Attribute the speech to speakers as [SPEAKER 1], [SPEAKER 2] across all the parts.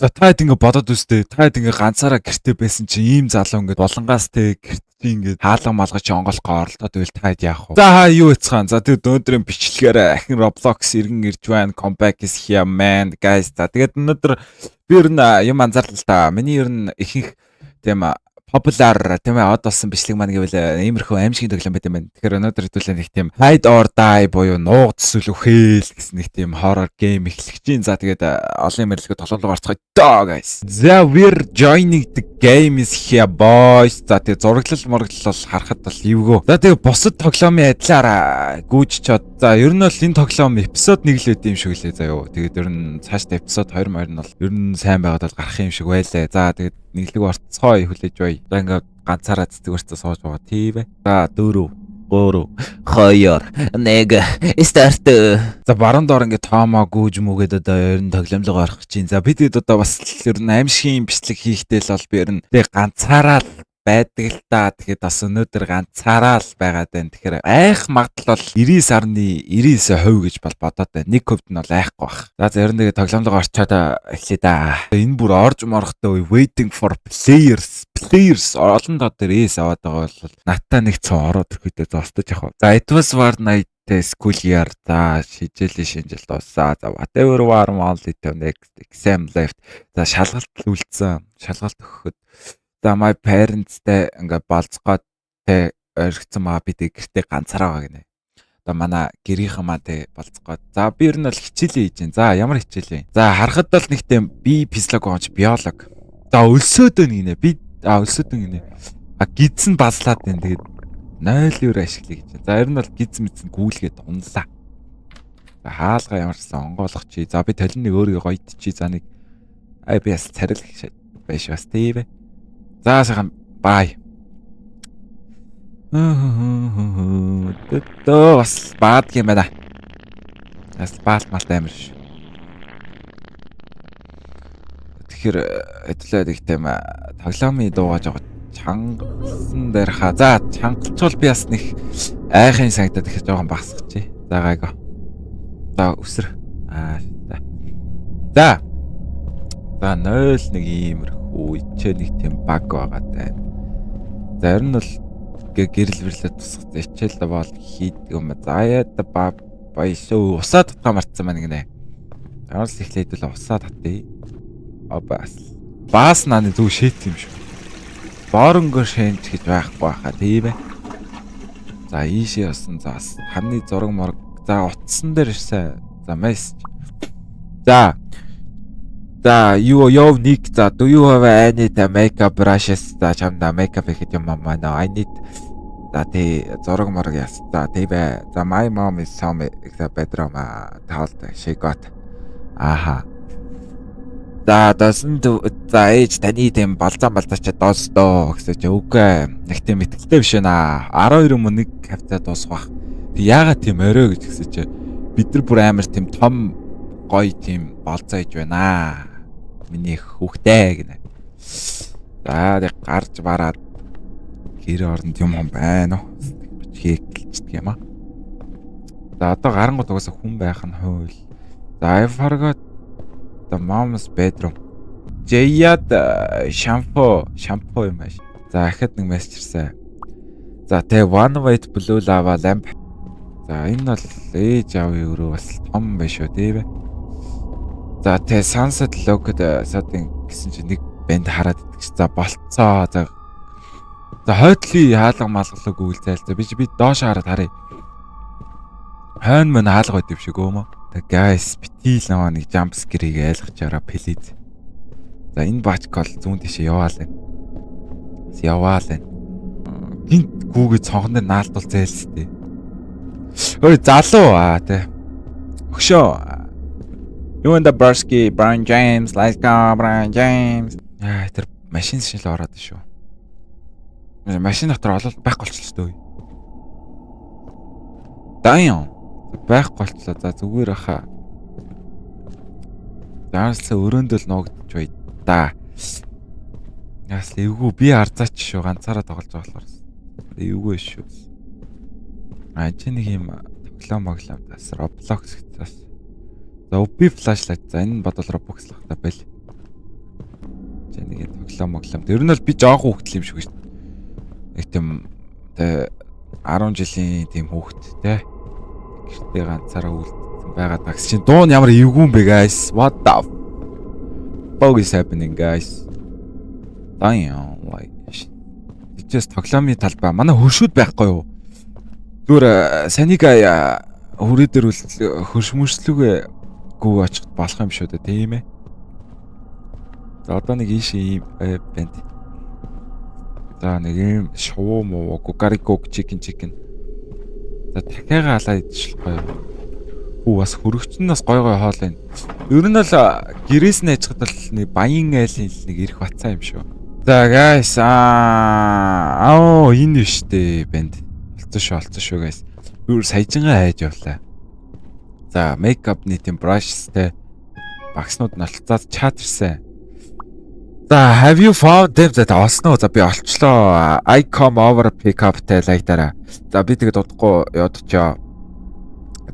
[SPEAKER 1] За таад ингээ бодоод үстэй. Таад ингээ ганцаараа гэртээ байсан чинь ийм залуу ингээ болонгаас те гэрт чи ингээ хаалга малгаж онгоолгоо оролдоод байвал таад яах вэ? За юу яцхан. За тэг өнөөдрийн бичлэгээр ахин Roblox иргэн ирж байна. Comeback is here man guys. За тэгээд өнөөдөр би ер нь юм анзаарлаа л да. Миний ер нь ихэнх тийм popular тийм од болсон бичлэг маань гэвэл иймэрхүү аимшигын тоглоом байт юм байна. Тэгэхээр өнөөдөр хэдүүлээ нэг тийм hide or die буюу нууц эсвэл үхэл гэсэн нэг тийм horror game эхлэх чинь. За тэгээд олон юм ярилцгаа тоглоом орцгоё доо guys. За we're joining the game is here boys. За тэгээд зураглал бол харахад бол эвгөө. За тэгээд бусад тоглоомын адилаар гүйж чод. За ер нь бол энэ тоглоом эпизод 1 л байд юм шиг лээ заяа. Тэгээд ер нь цаашдаа эпизод 2 морь нь бол ер нь сайн байгаад бол гарах юм шиг байлаа. За тэгээд нэглэг орцгоё хүлээж бай. За ингээд ганцаараа цэцгэртээ сууж байгаа тийм ээ. За 4 3 2 1 старт. За баруун доор ингээд тоомоо гүүж мүгээд одоо ер нь тоглоомлогоо орох чинь. За бид одоо бас ер нь аимшигын бичлэг хийхдээ л бол би ер нь тэг ганцаараа байдаг л та. Тэгэхэд бас өнөөдөр ганцаараа л байгаад байна. Тэгэхээр айх магадлал бол 99.99% гэж бодоод байна. 1% нь бол айхгүй бах. За ер нь тэгээ тоглоомлогоо орчоод эхлэе да. Энэ бүр орж морохтой waiting for players олон доо дээр эс аваад байгаа бол натаа нэг цон ороод ирэхдээ зостож явах. За it was war night school year. За шижээлийн шинжил дуусаа. За whatever war only to next exam left. За шалгалт үлдсэн. Шалгалт өгөхөд за my parents-тэй ингээд болцгоод тэ оригдсан маа би тэг гэртээ ганцаараа байгаа гинэ. Одоо манай гэрийнхэн маа тэ болцгоод. За би ер нь бол хичээлээ хийж гин. За ямар хичээлээ? За харахад бол нэг тийм би физиологи биолог. За өлсөөд байна гинэ. Би өлсөөд байна гинэ. Гидсэн базлаад байна. Тэгээд 0-ээр ашиглая гэж. За ер нь бол гидсэн мэдсэн гүйлгээд унлаа. За хаалга ямарсан онгоолгох чи. За би талиныг өөрийгөө гоёд чи. За нэг би бас царил байж бас тийм ээ. За сайхан бай. Төө бас баадаг юм байна. Бас баалмалт амир ш. Тэгэхээр хэдлээ нэг тийм тоглоомын дуугаж байгаа чангасан дээр хаа. За чангалчвал би бас нэг айхын санагдаад их жоохон багсгачээ. За гайгаа. За өсөр. За 0-1 иймэр үечээ нэг тийм баг байгаа даа. За ер нь бол гэрэл мэрлээ тусах зэчэл бол хийдэг юм. За яа да баясуу усаа татгаа марцсан байна гинэ. Ямарс ихлээд л усаа татъя. Бас нааны зүг шийт юм шүү. Бооронгоо шэнж гэж байхгүй байхаа тийм ээ. За ийшээ явсан. За ханы зураг морг. За утсан дээр ирсэн. За мессеж. За you need. За do you have any makeup brushes? За чамда makeup хийх юм байна. I need. За тий зураг морг яс. За тий бай. За my mom is some bedroom told she got. Аха. За за ээж таны тийм балзан балзаач доосдоо гэсэн чи үгүй. Нэг тийм итгэлтэй биш наа. 12 мөн нэг хавцаа дуусах. Тэг яагаад тийм орой гэж гэсэн чи бид нар бүр амар тийм том гоё тийм болцоо иж байна. Миний хүүхдээ гинэ. За тэг гарч бараад гэр оронд юм байна уу? Хийгэлцдэг юм аа. За одоо гарангууд угаасаа хүн байх нь хууль. За I forgot the mom's bedroom. Jayad shampoo юм байна. За ахад нэг мессеж ирсэн. За тэ one white blue lava lamp. За энэ бол ээж аавын өрөө бас том байх шүү тийм ээ. За тэ sunset looked садын гэсэн чинь нэг бэнд хараад идчих. За болцоо. За хойдлын хаалга малгалаг үйлзэл. За би доош хараад харъя. Хойно мөн хаалга байд юм шиг өөмө. Тэг guys битил нэг jump scare-ийг айлгачаараа please. За энэ бачкол зүүн тишээ яваал байна. Гинт гүүгээ цонхон дээр наалтуул зайлстэй. Ой залуу тэ. Өгшөө. You and the Bursky, Brian James, let's go Brian James. Тэр машин шил ороод шүү. Машин дотор олол байхгүй болчихлоо шүү. Даян байхгүй болчихлоо. За зүгээр хаа. Заалсаа өрөөндөл нуугдчих бай да. Яс эвгүй би арзаач шүү. Ганцаараа тоглож байгаа болохоор. Эвгүй шүү. Чи нэг юм тоглоом тас Roblox гэсэн. За UV flashlight. За энэ бодвол Roblox л хата байл. тоглоом. Тэр нь бол би жоохон хүүхдэл юм шиг шүү дээ. Нэг тийм 10 жилийн тийм хүүхэд те. Гэртээ ганцаараа үлдсэн байгаад багс чинь дуу нь ямар эвгүй юм бэ guys? What the fuck is happening guys? Damn like just тоглоомын талбай манай хөршүүд байхгүй юу? Зүгээр санига хүрээ дээр хөршмөрслүгэ гүү очих болох юм шүү дээ тийм ээ. За одоо нэг ийш юм бэнд. За нэг юм шоу муу гукарикок чикен. За дахиагаа алаа идчихлээ гоё. Хүү бас хөрөгч нь бас гой хоол байна. Ер нь бол гэрээс нь ажихад бол нэг баян айлын нэг ирэх бацаа юм шүү. За guys энэ штэ бэнд. Олцсон шүү guys. Юу саяжингаа хайж явлаа. За мейкапны тийм брашстэй багснууд нь олцоод чат ирсэн. За have you found them that осноо за би олчлоо. I come over pick up тэй лайктараа. За би тэгээд удахгүй явдчихё.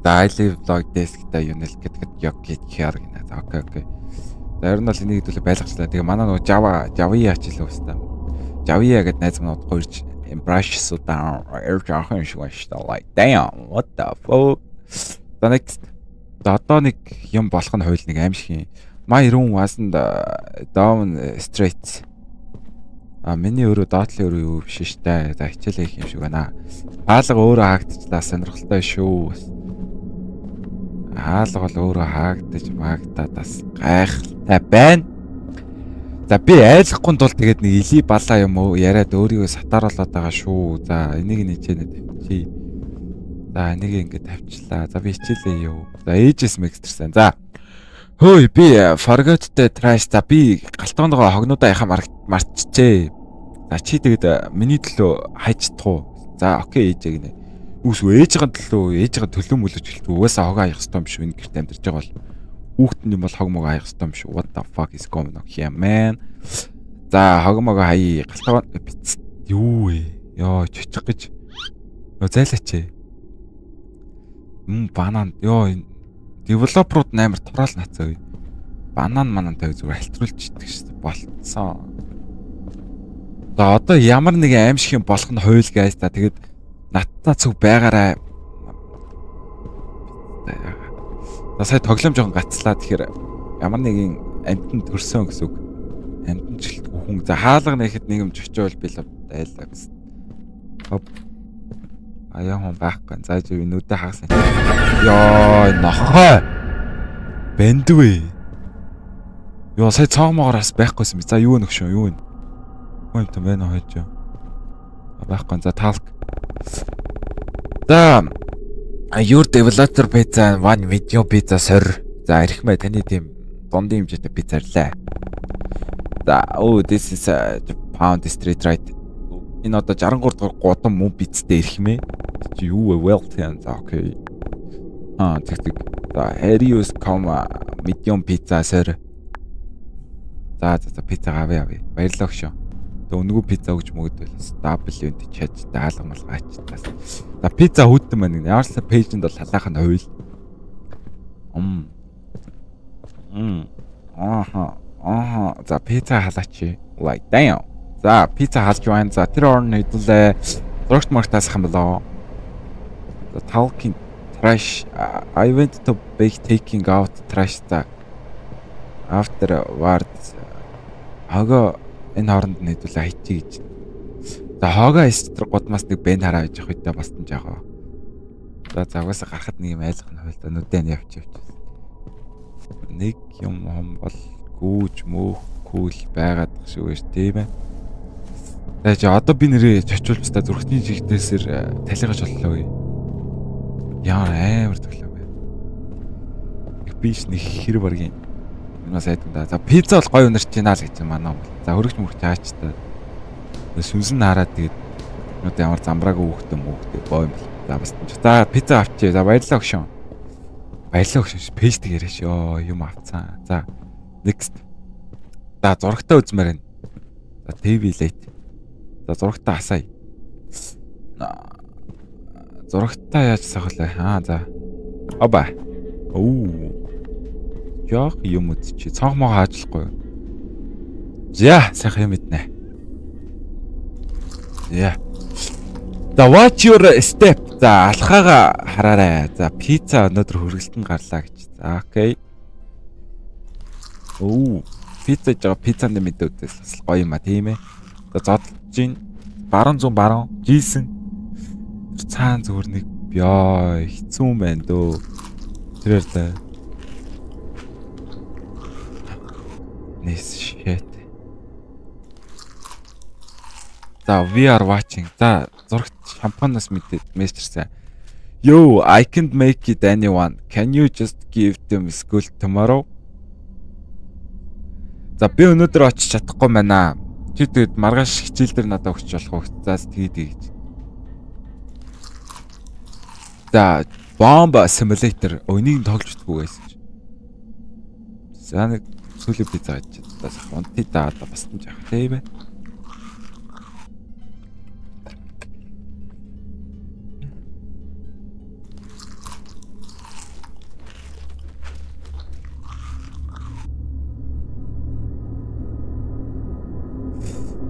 [SPEAKER 1] За I live like this гэдэг юм л гэдэг яг гэхээр гинэ. За окей. За ер нь бол энийг хэдүүлээ байлгачлаа. Тэгээ манай нөгөө Java ачилаа өстэй. Java гэдэг найз минь удахгүй ирж brush удаа ирж авах юм шиг байна шүү дээ. Like damn what the fuck. За next. За одоо нэг юм болох нь хууль нэг аим шиг юм. My room wasn't down straight. Миний өөрөө доотлын өөрөө юу биш штэ. За хичээлээ их юм шиг байна. Хаалга өөрөө хаагдчихлаа сонирхолтой шүү. Хаалга бол өөрөө хаагдаж магтаад бас гайхалтай байна. За би айлахгүй тул тэгээд нэг илий балаа юм уу яриад өөрийгөө сатааруулаад байгаа шүү. За энийг нээчээ тавьчих. За энийг ингээд тавьчлаа. За би хичээлээ юу. За ээжээс мэгстэрсэн. За хөөе би forgot the trash. За би галтгооныгоо хогнуудаа яхаа марчжээ. За чи тэгээд миний төлөө хайчдах уу? За окей ээжээ гинэ. Үүсвэ ээжийн төлөө мөлөж хэлтүү. Угаасаа хогоо хаях ёстой юм шүү. Энэ гэрт амьдарч байгаа бол хүүхдэн юм бол хог мог хаях ёстой юм шүү. What the fuck is going on here man? За хог мог хай галтгоо юу вэ? Йоо чичих гэж. Нөө зайлаач. Банан ёо девелоперууд амар тураал нацаа. Банан манантай зүгээр альтруулж идэх шүү болцсон. За одоо ямар нэг аим шиг юм болох нь хууль guys та тэгээд надтай зүг байгаарай. За сая тоглоом жоохон гацлаа тэгэхээр ямар нэгэн амтнд төрсөн гэсэн үг. Амтнд жилтгүй хүн. За хаалга нэхэд нэг юм чочоол би л айлаа гэсэн. Хоп. Аяа хүн байхгүй. За жив нүдэ хагасан. Йоо нохой. Бэндвэ. Йоо сая цаамаагаараас байхгүйсэн. За юу нөхшөө юу вэ? Юм том байна хойж. Байхгүй. За талк. За your developer pizza one video pizza sir. За ирэх мэ таны тийм дундын хэмжээтэй пицца ирлээ. За this is a pound street right. Энэ одоо 63 дахь гудам мөн пиццтэй ирэх мэ. Чи юу вэ? Well then. За окей. Тэг. За Herius comma medium pizza sir. За пицца авъя. Баярлалаа шүү. Тэг өнгөө пицца өгч мөгдөөл. W энд чаж даалга малгаач. За пицца хүүдэн байна. Яарсан пэйжэнд бол халаах нь хууль. За пицца халаач. Like damn. За пицца халж байна. За тэр орны хэдүүлээ. Зурагт мартаас хам болоо. The talking trash. I went to bake taking out trash afterwards. Хага энэ хооронд нь хэдүүлээ хайчих гэж. За хага эстер годмаас нэг бэн хараа гэж явах үедээ бастан жагаа. За угаасаа гарахад нэг юм айлах нь хөл өнөдөө нь явчих. Нэг юм бол гүүж мөөхгүй л байгаад шиг байж тийм ээ. За одоо би нэрээ чочулж та зүрхтний жигдээсээр талигаж боллоо. Яа амар төглөө бай. Биш нэг хэр баргийн юмас айдаг да. За пицца бол гоё өнөрч байна л гэж манай юм. За хөрөгч мөрч аач та. Сүнсэн хараад тэгээд нүд ямар замбрааг хөөхтөн боо юм бэл. За бас. За пицца авчи. За баярлалаа өгшөн. Баярлалаа өгшөн. Пэйжтэй яриаш ёо юм авцсан. За next. За зурагтаа үзмээр байна. За TV late. За зурагтаа асаая. Зурагтаа яаж сахалаа. За. Оба. Оо. Яах юм уу чи цонхмоо хаажлахгүй. За, сайхан мэднэ. За. За, watch your step. За, алхаага хараарай. За, пицца өнөөдөр хүргэлтэн гарлаа гэж. За, окей. Оо, пицца жаа пиццанд мэдээдээс бас гоё юм а тийм ээ. За, зодолж гин баруун зүүн баруун жийсэн. Цаан зүгээр нэг ёо хэцүү юм байна дөө. Тэрээр та. Nice shit. За, we are watching. За, зурагт шампанаас мессежсэн. Yo, I can't make it anyone. Can you just give them school tomorrow? За, би өнөөдөр очиж чадахгүй байна. Чи тэгэд маргааш хичээл дээр надад өгч болох уу? За, тэгээд. За, bomb simulator өнийг тоглож үзгүй байсан чи. За, нэг сүүлийн би зааж чаддаа унти даа бас юм жаах тийм ээ.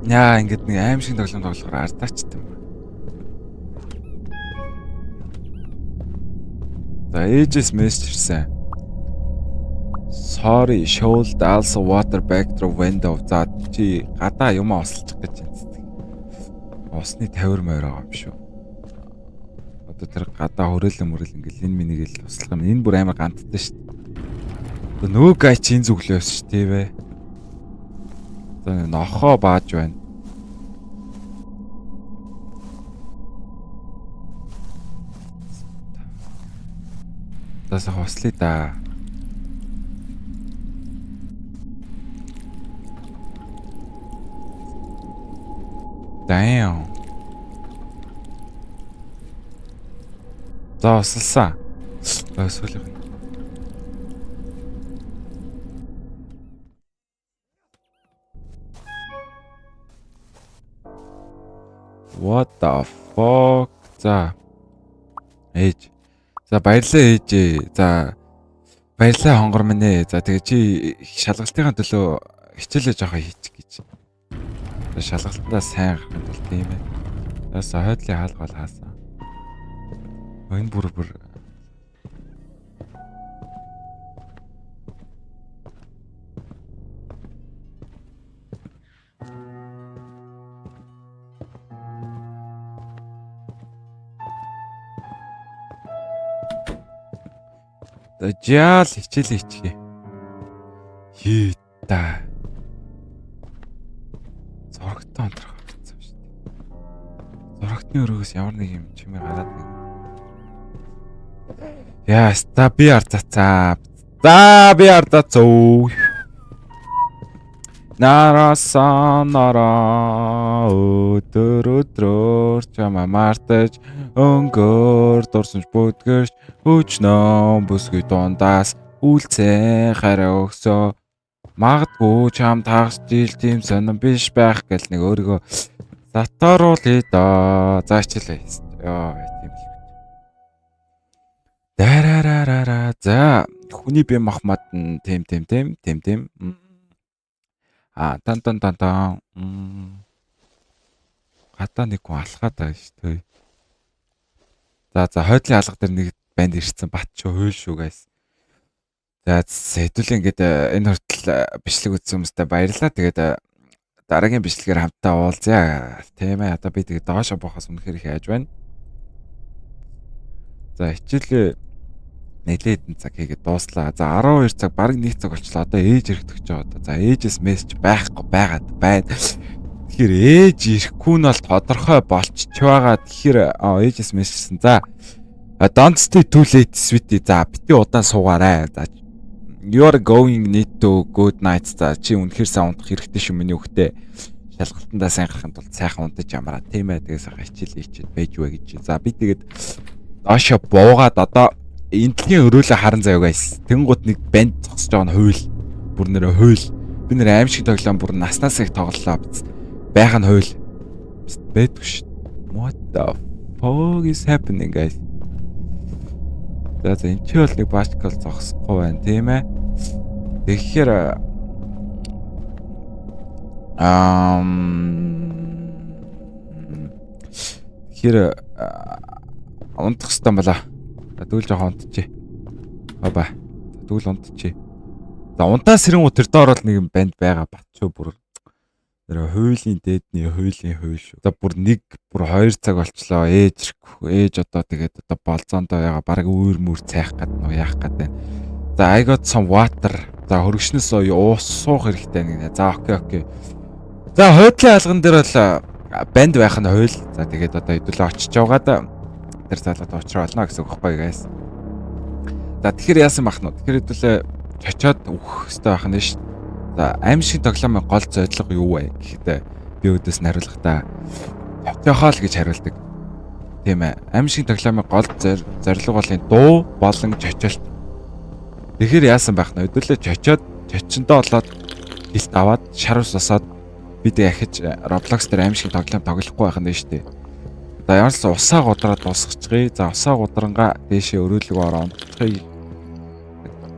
[SPEAKER 1] Яа, ингэдэг нэг аим шиг тоглоом тоглохоор ардаач юм. За, ээжээс мессеж ирсэн. Sorry, should also water back through window. За, чи гадаа юм ослчих гэж байна. Усны тавир морь байгаа юм шүү. Одоо тэр гадаа хөрөөлөн ингээл энэ минийг л туслах юм. Энэ бүр амар ганттай шүү дээ. Нөгөө гай чин зүглөөс шүү дээ вэ. За, нохоо бааж байна. Тасаа хослоо да. Damn. За, ослоо. Өсвөл. What the fuck? За. Ээж. За, баярлалаа ээж. За. Баярлалаа хонгор минь ээ. За, тэгээ чи шалгалтын төлөө хичээлээ жоохон хийчих гэж. За, шалгалтандаа сайн гарах юм бол тийм ээ. За, хойдлын хаалгал хаасан. Энэ бүр жаал хичээлээ хийчихье. Хий та. Зурагтаа онтрох гэсэн шүү дээ. Зурагтны өрөөс ямар нэг юм чимээ гараад нэг. Яа, ста би ардацаа. За би ардацоо. Нарасанара өдрөдрөөр чамаа мартаж өнгөөр дурсамж бүдгэрч өчнөө бүсгүй дундаас үлцэн хараа өгсөө магадгүй чам тагс жил тийм сонирн биш байх гэл нэг өөрийгөө сатаруулъя да. За хичээлээ. Яа тийм л. Дарарарара. За хүний бие махбат нь тийм. Тан. Гадаа нэг хүн алхаад байгаа шүү дээ. За хойдлын алга дээр нэг банд ирсэн бат ч хөөл шүү guys. За хэдүүлээ ингээд энэ хүртэл бичлэг үзсэн хүмүүстээ баярлалаа. Тэгээд дараагийн бичлэгээр хамтдаа уулзъя. Тийм ээ. Одоо би тэгээд доошо боохоос үнэхээр их айж байна. За хичээлээ нэлээд цаг хийгээд дууслаа. За 12 цаг бараг 1 цаг болчлоо. Одоо ээж ирэх гэж байгаа. За ээжээс мессеж байхгүй байгаад байна. Тэгэхээр ээж ирэхгүй нь бол тодорхой болчих байгаа. Тэгэхээр ээжээс мессежсэн. За don't stay too late sweetie. За бити удаан суугаарай. За you are going need to good night. За чи үнэхээр сайн унтах хэрэгтэй шүү миний хөхтэй. Шалгалтандаа сайн гарахын тулд сайхан унтаж амраа. Тийм ээ. Тэгээ сайхан хичээлээ байж вэ гэж. За би тэгээд доошо буугаад одоо энтлийн өрөөлө харан заяа guys. Тэнгууд нэг банд зогсож байгаа нь хуйл. Бүр нэрэ хуйл. Би нэр аим шиг тоглоом бүр наснаас их тоглолоо биз. Байх нь хуйл. Бэдгүй ш. What the fuck is happening guys? За энэ ч бол нэг башкал зогсохгүй байна тийм ээ. Тэгэхээр хэр унтах хэвээр байна. Тэгвэл жоохон унтчих. Баа. Тэгвэл унтчих. За унтаа сэрэнгүү тэр доор бол нэг юм банд байгаа батчуу бүр тэр хуулийн дээдний хуулийн хууль шүү. За бүр 2 цаг болчлоо. Ээж одоо тэгээд одоо болзоондоо яга баг үүр мүр цайх гад нөө яах гад байна. За I got some water. За хөргөчнөөс уус суух хэрэгтэй нэг. За окей. За хойдлын алган дээр бол банд байх нь хууль. За тэгээд одоо хэдүүлээ очиж явгаад тэр залууд уучраа болно гэсэн үг байхгүй guys. За тэгэхээр яасан бах нь? Тэгэхээр хэдүүлээ чочоод өөх хэрэгтэй байх нь шүү. За аимшиг тоглоомын гол зорилго юу вэ гэхдээ би өдөөс нариулахдаа чочоохоо л гэж хариулдаг. Тийм ээ. Аимшиг тоглоомын гол зорилго бол энэ дуу болон чочолт. Тэгэхээр яасан байх нь? Хэдүүлээ чочоод чочондоо болоод гэлт аваад шар ус усаад бид ахиж Roblox дээр аимшиг тоглоом тоглохгүй байх нь шүү дээ. За ямар ч усаа гудраад дуусчихъя. За усаа гудрангаа дээшээ өрөөлөг ороо унтчихъя.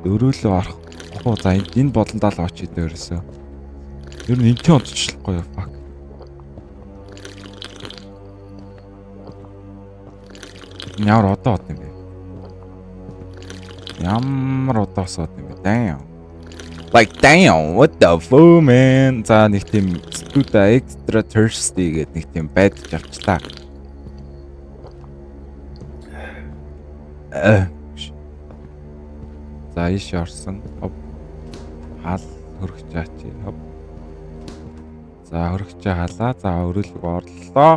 [SPEAKER 1] Өрөөлөг орох. За энэ болондоо л очиж дээ ерөөсөө. Ер нь энтэй унтчихлахгүй юу fuck. Ямар удаа бод юм бэ? Ямар удаа сууд юм бэ? Damn. Like damn, what the fuck man. За нэг тийм студа extra thirsty гэдэг нэг тийм байдж авчлаа. За иш орсон. Хал хөргөж чи. За хөргөж халаа. За өрөөлөг орлоо.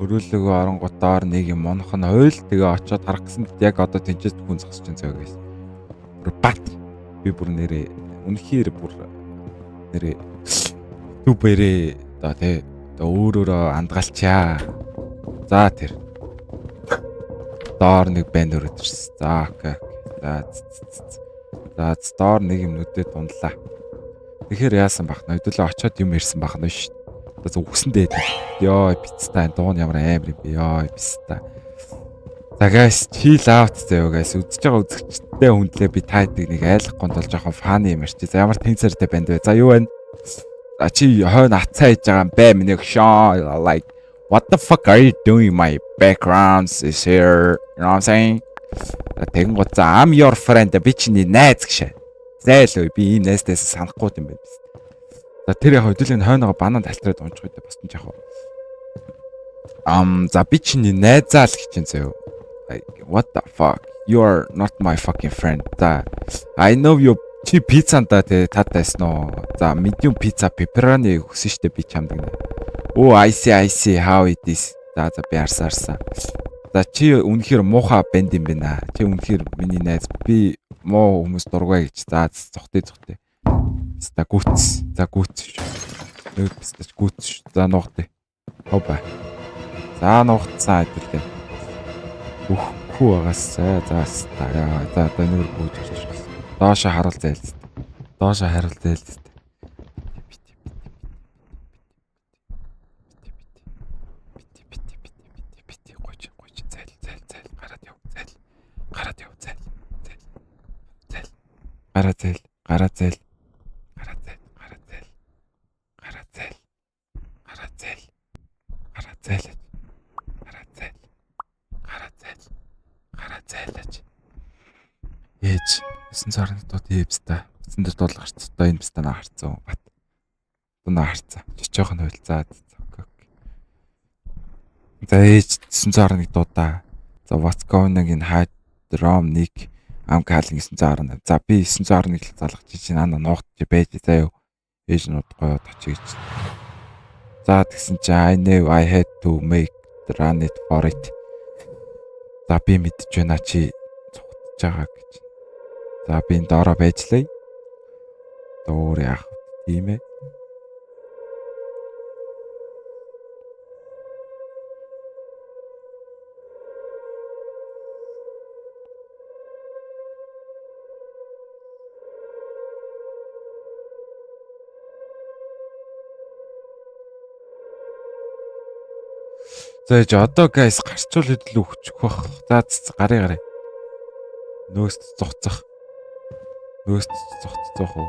[SPEAKER 1] Өрөөлөг оронготоор нэг юм монох нь хойл тэгээ очиод харах гэсэн яг одоо тэнцээс хүн зогсож байгаа зөөс. Бүр бат. Би бүр нэрээ үнэхээр бүр нэрээ тубэрээ одоо тэ өөрөөрөө андгалчаа. За тэр доор нэг банд өрөөд ирсэн. За окей. За доор нэг юм нүдэд дундлаа. Тэгэхээр яасан бах нь? Хэдүүлээ очиод юм ирсэн бах нь шүү. За үгсэн дээд. Йоо пиццтай дуун ямар амар юм бэ? Йоо пиццтай. За guys, chill out заяа guys. Үзэж байгаа үзэгчтэй хүндлээ би таадаг нэг айлахгүй тул жоохон фаны юм арчи. За ямар тэнцэртэй банд вэ? За юу вэ? А чи хойно атцаа хийж байгаа юм бэ? Миний шоо like what the fuck are you doing? My background is here. You know what I'm saying? Тэгэн гоо за I'm your friend би чиний найз гişэ. Зайл би ийм найзтайс санахгүй юм байна. За тэр яг хөдөлгөөний хойноогоо банан талтраад унчих үед бас ч яг за би чиний найзаа л гэж заяа. Like what the fuck? You are not my fucking friend. За I know you чи пиццанда тэ татайсан уу? За medium pizza pepperoni өгсөн штэ би чамд гэнэ. Oh I see how it is. За би арсан. За чи үнэхээр муухай банд юм байна. Чи үнэхээр миний найз. Би муу хүмүүс дургай гэж. За зохтой. Ста гүц. За гүц. Нөөд бистач гүц. За нуухтай. Хопа. За нуухцаа хэвлээ. Үхгүй байгаасаа. За одоо нөр гүйж ирж байна. Доошо харуул зайлс. Доошо харуул зайлс. Гараа зайлж. Ээж 900 дууд ивста. 900 дуулах гарцтай энэ бистана харцсан бат. Дунаа харцсан. Чичоох нь хуйлцаад. За ээж 911 дуудаа. За what's going on in high drum нэг ам калин 911. За би 911 л залгаж чинь ана нуугт байж заа юу. Ээж нууд гоё очиж. За тэгсэн чи I know I had to make the run it for it. За би мэдж байна чи цугтж байгаа гэж. За би энэ доороо байжлаа. Дуур яах тийм ээ. За одоо guys гарчвал хэдэл өгчих бах. За гарыг. Нөөст зугцах. Нөөст зугцах уу.